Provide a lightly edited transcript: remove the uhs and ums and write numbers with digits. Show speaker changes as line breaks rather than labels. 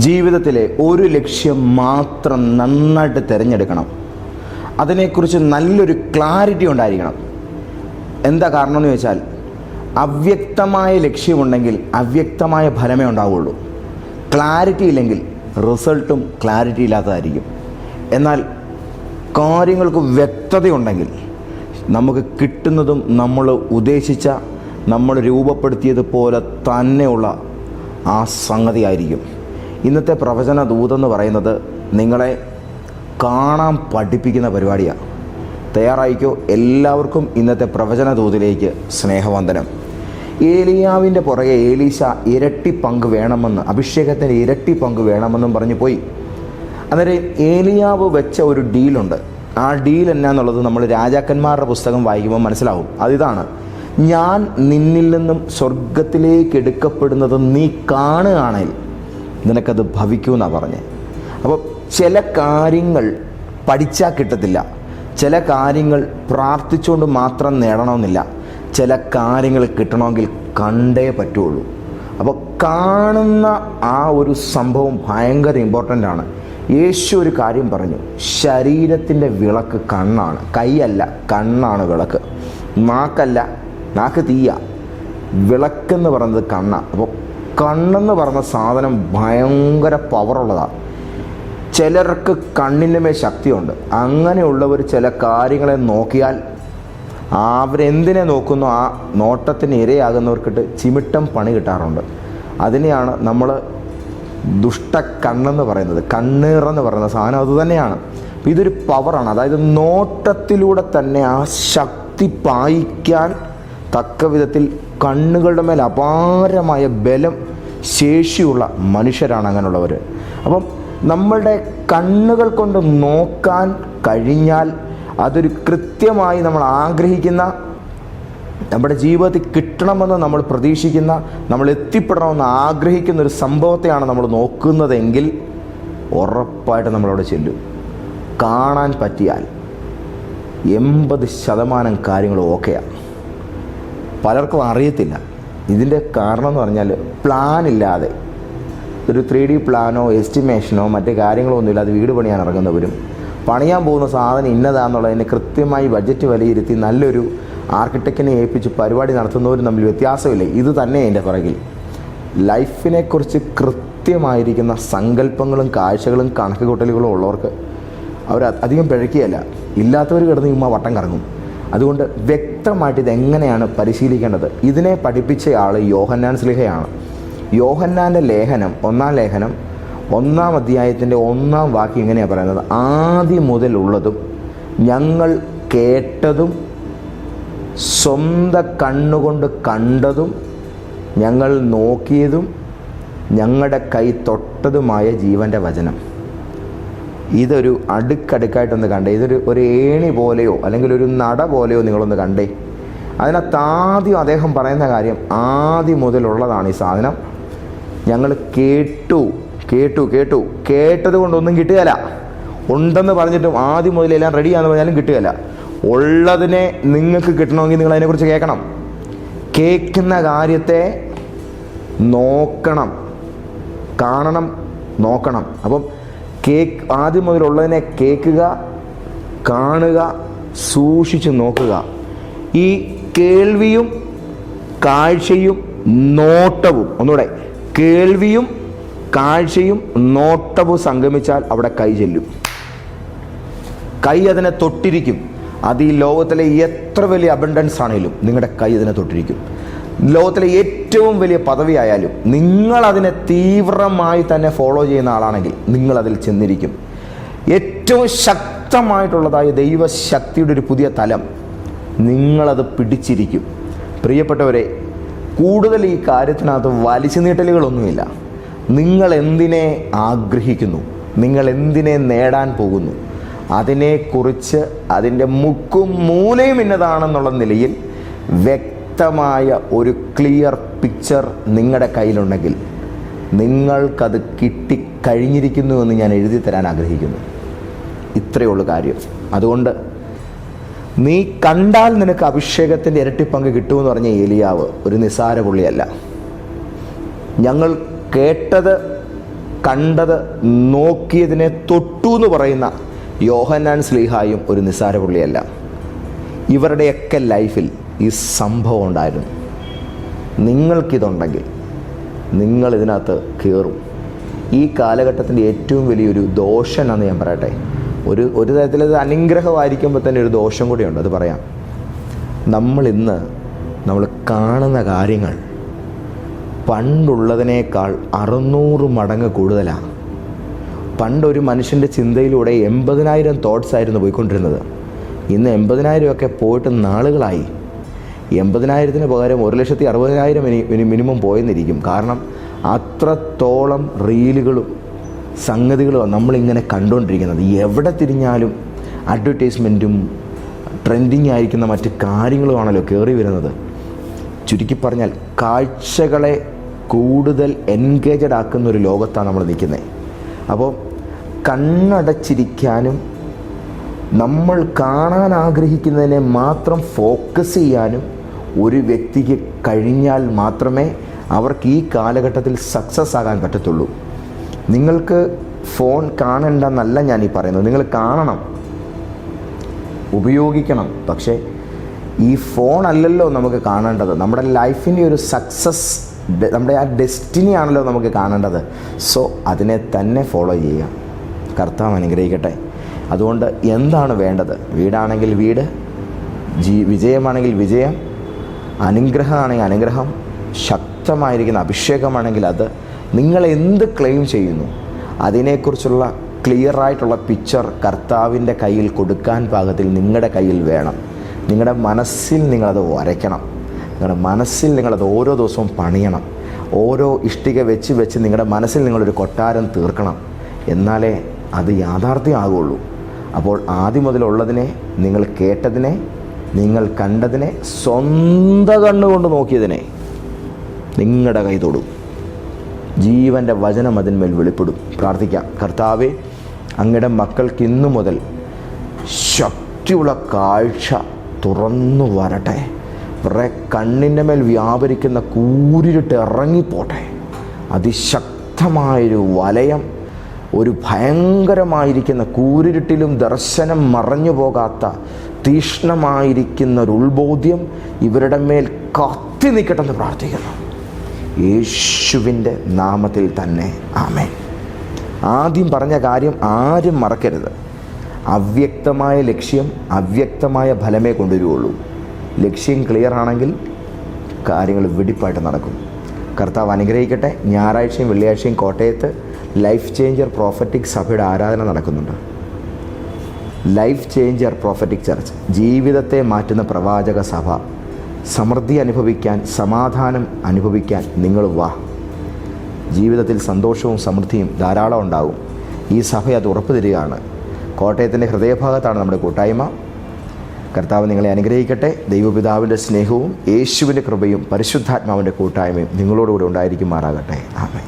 ജീവിതത്തിലെ ഒരു ലക്ഷ്യം മാത്രം നന്നായിട്ട് തിരഞ്ഞെടുക്കണം. അതിനെക്കുറിച്ച് നല്ലൊരു ക്ലാരിറ്റി ഉണ്ടായിരിക്കണം. എന്താ കാരണം എന്ന് ചോദിച്ചാൽ, അവ്യക്തമായ ലക്ഷ്യമുണ്ടെങ്കിൽ അവ്യക്തമായ ഫലമേ ഉണ്ടാവുള്ളൂ. ക്ലാരിറ്റി ഇല്ലെങ്കിൽ റിസൾട്ടും ക്ലാരിറ്റി ഇല്ലാത്തതായിരിക്കും. എന്നാൽ കാര്യങ്ങൾക്ക് വ്യക്തതയുണ്ടെങ്കിൽ നമുക്ക് കിട്ടുന്നതും നമ്മൾ ഉദ്ദേശിച്ച, നമ്മൾ രൂപപ്പെടുത്തിയതുപോലെ തന്നെയുള്ള ആ സംഗതിയായിരിക്കും. ഇന്നത്തെ പ്രവചന ദൂതെന്ന് പറയുന്നത് നിങ്ങളെ കാണാൻ പഠിപ്പിക്കുന്ന പരിപാടിയാണ്. തയ്യാറായിക്കോ? എല്ലാവർക്കും ഇന്നത്തെ പ്രവചന ദൂതിലേക്ക് സ്നേഹവന്ദനം. ഏലിയാവിൻ്റെ പുറകെ ഏലീശ ഇരട്ടി പങ്ക് വേണമെന്ന്, അഭിഷേകത്തിന് ഇരട്ടി പങ്ക് വേണമെന്നും പറഞ്ഞു പോയി. അന്നേരം ഏലിയാവ് വെച്ച ഒരു ഡീലുണ്ട്. ആ ഡീൽ എന്നാന്നുള്ളത് നമ്മൾ രാജാക്കന്മാരുടെ പുസ്തകം വായിക്കുമ്പോൾ മനസ്സിലാവും. അതിതാണ്: ഞാൻ നിന്നിൽ നിന്നും സ്വർഗത്തിലേക്ക് എടുക്കപ്പെടുന്നത് നീ കാണുകയാണെങ്കിൽ നിനക്കത് ഭവിക്കുമെന്നാണ് പറഞ്ഞത്. അപ്പോൾ ചില കാര്യങ്ങൾ പഠിച്ചാൽ കിട്ടത്തില്ല, ചില കാര്യങ്ങൾ പ്രാർത്ഥിച്ചുകൊണ്ട് മാത്രം നേടണമെന്നില്ല, ചില കാര്യങ്ങൾ കിട്ടണമെങ്കിൽ കണ്ടേ പറ്റുള്ളൂ. അപ്പോൾ കാണുന്ന ആ ഒരു സംഭവം ഭയങ്കര ഇമ്പോർട്ടൻ്റ് ആണ്. യേശു ഒരു കാര്യം പറഞ്ഞു: ശരീരത്തിൻ്റെ വിളക്ക് കണ്ണാണ്, കൈയല്ല, കണ്ണാണ് വിളക്ക്. നാക്കല്ല, നാക്ക് തീയ. വിളക്കെന്ന് പറയുന്നത് കണ്ണാണ്. അപ്പോൾ കണ്ണെന്ന് പറഞ്ഞ സാധനം ഭയങ്കര പവറുള്ളതാണ്. ചിലർക്ക് കണ്ണിൻ്റെ മേൽ ശക്തിയുണ്ട്. അങ്ങനെയുള്ളവർ ചില കാര്യങ്ങളെ നോക്കിയാൽ അവരെന്തിനെ നോക്കുന്നു ആ നോട്ടത്തിന് ഇരയാകുന്നവർക്കിട്ട് ചിമിട്ടം പണി കിട്ടാറുണ്ട്. അതിനെയാണ് നമ്മൾ ദുഷ്ടക്കണ്ണെന്ന് പറയുന്നത്. കണ്ണീറെന്ന് പറയുന്ന സാധനം അതുതന്നെയാണ്. ഇതൊരു പവറാണ്. അതായത് നോട്ടത്തിലൂടെ തന്നെ ആ ശക്തി പായിക്കാൻ തക്ക വിധത്തിൽ കണ്ണുകളുടെ മേൽ അപാരമായ ബലം, ശേഷിയുള്ള മനുഷ്യരാണ് അങ്ങനെയുള്ളവർ. അപ്പം നമ്മളുടെ കണ്ണുകൾ കൊണ്ട് നോക്കാൻ കഴിഞ്ഞാൽ അതൊരു കൃത്യമായി നമ്മൾ ആഗ്രഹിക്കുന്ന, നമ്മുടെ ജീവിതത്തിൽ കിട്ടണമെന്ന് നമ്മൾ പ്രതീക്ഷിക്കുന്ന, നമ്മൾ എത്തിപ്പെടണമെന്ന് ആഗ്രഹിക്കുന്ന ഒരു സംഭവത്തെയാണ് നമ്മൾ നോക്കുന്നതെങ്കിൽ ഉറപ്പായിട്ട് നമ്മളവിടെ ചെല്ലും. കാണാൻ പറ്റിയാൽ 80% കാര്യങ്ങളും ഓക്കെയാണ്. പലർക്കും അറിയത്തില്ല. ഇതിൻ്റെ കാരണം എന്ന് പറഞ്ഞാൽ പ്ലാൻ ഇല്ലാതെ, ഒരു 3D പ്ലാനോ എസ്റ്റിമേഷനോ മറ്റു കാര്യങ്ങളോ ഒന്നുമില്ലാതെ വീട് പണിയാൻ ഇറങ്ങുന്നവരും പണിയാൻ പോകുന്ന സാധനം ഇന്നതാണെന്നുള്ളതിനെ കൃത്യമായി ബഡ്ജറ്റ് വിലയിരുത്തി നല്ലൊരു ആർക്കിടെക്റ്റിനെ ഏൽപ്പിച്ച് പരിപാടി നടത്തുന്നവരും തമ്മിൽ വ്യത്യാസമില്ല. ഇത് തന്നെ എൻ്റെ പുറകിൽ ലൈഫിനെക്കുറിച്ച് കൃത്യമായിരിക്കുന്ന സങ്കല്പങ്ങളും കാഴ്ചകളും കണക്കുകൂട്ടലുകളും ഉള്ളവർക്ക് അവർ അധികം പിഴയ്ക്കുകയല്ല. ഇല്ലാത്തവർ കിടന്ന് ചുമ്മാ വട്ടം കറങ്ങും. അതുകൊണ്ട് വ്യക്തമായിട്ട് ഇതെങ്ങനെയാണ് പരിശീലിക്കേണ്ടത്, ഇതിനെ പഠിപ്പിച്ച ആൾ യോഹന്നാൻ ശ്ലീഹയാണ്. യോഹന്നാൻ്റെ ലേഖനം, 1-ാം ലേഖനം 1-ാം അധ്യായത്തിൻ്റെ 1-ാം വാക്യം ഇങ്ങനെയാണ് പറയുന്നത്: ആദ്യം മുതലുള്ളതും ഞങ്ങൾ കേട്ടതും സ്വന്തം കണ്ണുകൊണ്ട് കണ്ടതും ഞങ്ങൾ നോക്കിയതും ഞങ്ങളുടെ കൈ തൊട്ടതുമായ ജീവൻ്റെ വചനം. ഇതൊരു അടുക്കടുക്കായിട്ടൊന്ന് കണ്ടേ. ഒരു ഏണി പോലെയോ അല്ലെങ്കിൽ ഒരു നട പോലെയോ നിങ്ങളൊന്ന് കണ്ടേ. അതിനകത്ത് ആദ്യം അദ്ദേഹം പറയുന്ന കാര്യം, ആദ്യം മുതലുള്ളതാണ് ഈ സാധനം. ഞങ്ങൾ കേട്ടത് കൊണ്ടൊന്നും കിട്ടുകയില്ല. ഉണ്ടെന്ന് പറഞ്ഞിട്ടും ആദ്യം മുതലെല്ലാം റെഡിയാണെന്ന് പറഞ്ഞാലും കിട്ടുകയില്ല. ഉള്ളതിനെ നിങ്ങൾക്ക് കിട്ടണമെങ്കിൽ നിങ്ങൾ അതിനെക്കുറിച്ച് കേൾക്കണം. കേൾക്കുന്ന കാര്യത്തെ നോക്കണം, കാണണം, നോക്കണം. അപ്പം ആദ്യം മുതലുള്ളതിനെ കേൾക്കുക, കാണുക, സൂക്ഷിച്ച് നോക്കുക. ഈ കേൾവിയും കാഴ്ചയും നോട്ടവും, ഒന്നുകൂടെ, കേൾവിയും കാഴ്ചയും നോട്ടവും സംഗമിച്ചാൽ അവിടെ കൈ ചെല്ലും. കൈ അതിനെ തൊട്ടിരിക്കും. അത് ഈ ലോകത്തിലെ എത്ര വലിയ അബണ്ടൻസ് ആണെങ്കിലും നിങ്ങളുടെ കൈ അതിനെ തൊട്ടിരിക്കും. ലോകത്തിലെ ഏറ്റവും വലിയ പദവിയായാലും നിങ്ങളതിനെ തീവ്രമായി തന്നെ ഫോളോ ചെയ്യുന്ന ആളാണെങ്കിൽ നിങ്ങളതിൽ ചെന്നിരിക്കും. ഏറ്റവും ശക്തമായിട്ടുള്ളതായ ദൈവശക്തിയുടെ ഒരു പുതിയ തലം നിങ്ങളത് പിടിച്ചിരിക്കും. പ്രിയപ്പെട്ടവരെ, കൂടുതൽ ഈ കാര്യത്തിനകത്ത് വലിച്ചു നീട്ടലുകളൊന്നുമില്ല. നിങ്ങൾ എന്തിനെ ആഗ്രഹിക്കുന്നു, നിങ്ങൾ എന്തിനെ നേടാൻ പോകുന്നു, അതിനെക്കുറിച്ച് അതിൻ്റെ മുക്കും മൂലയും ഇന്നതാണെന്നുള്ള നിലയിൽ വ്യക്തമായ ഒരു ക്ലിയർ പിക്ചർ നിങ്ങളുടെ കയ്യിലുണ്ടെങ്കിൽ നിങ്ങൾക്കത് കിട്ടിക്കഴിഞ്ഞിരിക്കുന്നുവെന്ന് ഞാൻ എഴുതി തരാൻ ആഗ്രഹിക്കുന്നു. ഇത്രയേ ഉള്ളൂ കാര്യം. അതുകൊണ്ട് നീ കണ്ടാൽ നിനക്ക് അഭിഷേകത്തിൻ്റെ ഇരട്ടിപ്പങ്ക് കിട്ടുമെന്ന് പറഞ്ഞ ഏലിയാവ് ഒരു നിസ്സാര പുള്ളിയല്ല. ഞങ്ങൾ കേട്ടത് കണ്ടത് നോക്കിയതിനെ തൊട്ടു എന്ന് പറയുന്ന യോഹന്നാൻ ശ്ലീഹായും ഒരു നിസ്സാര പുള്ളിയല്ല. ഇവരുടെയൊക്കെ ലൈഫിൽ ഈ സംഭവം ഉണ്ടായിരുന്നു. നിങ്ങൾക്കിതുണ്ടെങ്കിൽ നിങ്ങൾ ഇതിനകത്ത് കയറും. ഈ കാലഘട്ടത്തിൻ്റെ ഏറ്റവും വലിയൊരു ദോഷം എന്നാന്ന് ഞാൻ പറയട്ടെ. ഒരു തരത്തിലത് അനുഗ്രഹമായിരിക്കുമ്പോൾ തന്നെ ഒരു ദോഷം കൂടിയുണ്ട്. അത് പറയാം. നമ്മൾ കാണുന്ന കാര്യങ്ങൾ പണ്ടുള്ളതിനേക്കാൾ 600 മടങ്ങ് കൂടുതലാണ്. പണ്ടൊരു മനുഷ്യൻ്റെ ചിന്തയിലൂടെ 80,000 തോട്ട്സ് ആയിരുന്നു പോയിക്കൊണ്ടിരുന്നത്. ഇന്ന് 80,000 ഒക്കെ പോയിട്ട് നാളുകളായി. 80,000-ന് പകരം 1,60,000 മിനിമം പോയെന്നിരിക്കും. കാരണം അത്രത്തോളം റീലുകളും സംഗതികളുമാണ് നമ്മളിങ്ങനെ കണ്ടുകൊണ്ടിരിക്കുന്നത്. എവിടെ തിരിഞ്ഞാലും അഡ്വർടൈസ്മെൻറ്റും ട്രെൻഡിങ് ആയിരിക്കുന്ന മറ്റ് കാര്യങ്ങളുമാണല്ലോ കയറി വരുന്നത്. ചുരുക്കി പറഞ്ഞാൽ കാഴ്ചകളെ കൂടുതൽ എൻഗേജഡ് ആക്കുന്ന ഒരു ലോകത്താണ് നമ്മൾ നിൽക്കുന്നത്. അപ്പോൾ കണ്ണടച്ചിരിക്കാനും നമ്മൾ കാണാൻ ആഗ്രഹിക്കുന്നതിനെ മാത്രം ഫോക്കസ് ചെയ്യാനും ഒരു വ്യക്തിക്ക് കഴിഞ്ഞാൽ മാത്രമേ അവർക്ക് ഈ കാലഘട്ടത്തിൽ സക്സസ് ആകാൻ പറ്റത്തുള്ളൂ. നിങ്ങൾക്ക് ഫോൺ കാണണ്ടെന്നല്ല ഞാനീ പറയുന്നത്. നിങ്ങൾ കാണണം, ഉപയോഗിക്കണം. പക്ഷേ ഈ ഫോൺ അല്ലല്ലോ നമുക്ക് കാണേണ്ടത്. നമ്മുടെ ലൈഫിൻ്റെ ഒരു സക്സസ്, നമ്മുടെ ആ ഡെസ്റ്റിനി ആണല്ലോ നമുക്ക് കാണേണ്ടത്. സോ അതിനെ തന്നെ ഫോളോ ചെയ്യുക. കർത്താവ് അനുഗ്രഹിക്കട്ടെ. അതുകൊണ്ട് എന്താണ് വേണ്ടത്? വീടാണെങ്കിൽ വീട്, വിജയമാണെങ്കിൽ വിജയം, അനുഗ്രഹമാണെങ്കിൽ അനുഗ്രഹം, ശക്തമായിരിക്കുന്ന അഭിഷേകമാണെങ്കിൽ അത്, നിങ്ങൾ എന്ത് ക്ലെയിം ചെയ്യുന്നു അതിനെക്കുറിച്ചുള്ള ക്ലിയറായിട്ടുള്ള പിക്ചർ കർത്താവിൻ്റെ കയ്യിൽ കൊടുക്കാൻ പാകത്തിൽ നിങ്ങളുടെ കയ്യിൽ വേണം. നിങ്ങളുടെ മനസ്സിൽ നിങ്ങളത് വരയ്ക്കണം. നിങ്ങളുടെ മനസ്സിൽ നിങ്ങളത് ഓരോ ദിവസവും പണിയണം. ഓരോ ഇഷ്ടിക വെച്ച് നിങ്ങളുടെ മനസ്സിൽ നിങ്ങളൊരു കൊട്ടാരം തീർക്കണം. എന്നാലേ അത് യാഥാർത്ഥ്യമാകുള്ളൂ. അപ്പോൾ ആദ്യം മുതലുള്ളതിനെ, നിങ്ങൾ കേട്ടതിനെ, നിങ്ങൾ കണ്ടതിനെ, സ്വന്തം കണ്ണുകൊണ്ട് നോക്കിയതിനെ നിങ്ങളുടെ കൈ തൊടും. ജീവൻ്റെ വചനം അതിന്മേൽ വെളിപ്പെടും. പ്രാർത്ഥിക്കാം. കർത്താവേ, അങ്ങയുടെ മക്കൾക്ക് ഇന്നു മുതൽ ശക്തിയുള്ള കാഴ്ച തുറന്നു വരട്ടെ. ഇവരുടെ കണ്ണിൻ്റെ മേൽ വ്യാപരിക്കുന്ന കൂരിരുട്ട് ഇറങ്ങിപ്പോട്ടെ. അതിശക്തമായൊരു വലയം, ഒരു ഭയങ്കരമായിരിക്കുന്ന കൂരിരുട്ടിലും ദർശനം മറഞ്ഞു പോകാത്ത തീക്ഷ്ണമായിരിക്കുന്ന ഒരു ഉൾബോധ്യം ഇവരുടെ മേൽ കത്തി നിൽക്കട്ടെന്ന് പ്രാർത്ഥിക്കുന്നു. യേശുവിൻ്റെ നാമത്തിൽ തന്നെ ആമേൻ. ആദ്യം പറഞ്ഞ കാര്യം ആരും മറക്കരുത്. അവ്യക്തമായ ലക്ഷ്യം അവ്യക്തമായ ഫലമേ കൊണ്ടുവരുള്ളൂ. ലക്ഷ്യം ക്ലിയർ ആണെങ്കിൽ കാര്യങ്ങൾ വെടിപ്പായിട്ട് നടക്കും. കർത്താവ് അനുഗ്രഹിക്കട്ടെ. ഞായറാഴ്ചയും വെള്ളിയാഴ്ചയും കോട്ടയത്ത് ലൈഫ് ചേഞ്ചർ പ്രോഫറ്റിക് സഭയുടെ ആരാധന നടക്കുന്നുണ്ട്. ലൈഫ് ചേഞ്ചർ പ്രോഫറ്റിക് ചർച്ച്, ജീവിതത്തെ മാറ്റുന്ന പ്രവാചക സഭ. സമൃദ്ധി അനുഭവിക്കാൻ, സമാധാനം അനുഭവിക്കാൻ നിങ്ങൾ വാ. ജീവിതത്തിൽ സന്തോഷവും സമൃദ്ധിയും ധാരാളം ഉണ്ടാകും. ഈ സഭ അത് ഉറപ്പു തരികയാണ്. കോട്ടയത്തിൻ്റെ ഹൃദയഭാഗത്താണ് നമ്മുടെ കൂട്ടായ്മ. കർത്താവ് നിങ്ങളെ അനുഗ്രഹിക്കട്ടെ. ദൈവപിതാവിൻ്റെ സ്നേഹവും യേശുവിൻ്റെ കൃപയും പരിശുദ്ധാത്മാവിൻ്റെ കൂട്ടായ്മയും നിങ്ങളോടുകൂടി ഉണ്ടായിരിക്കുമാറാകട്ടെ. ആമേൻ.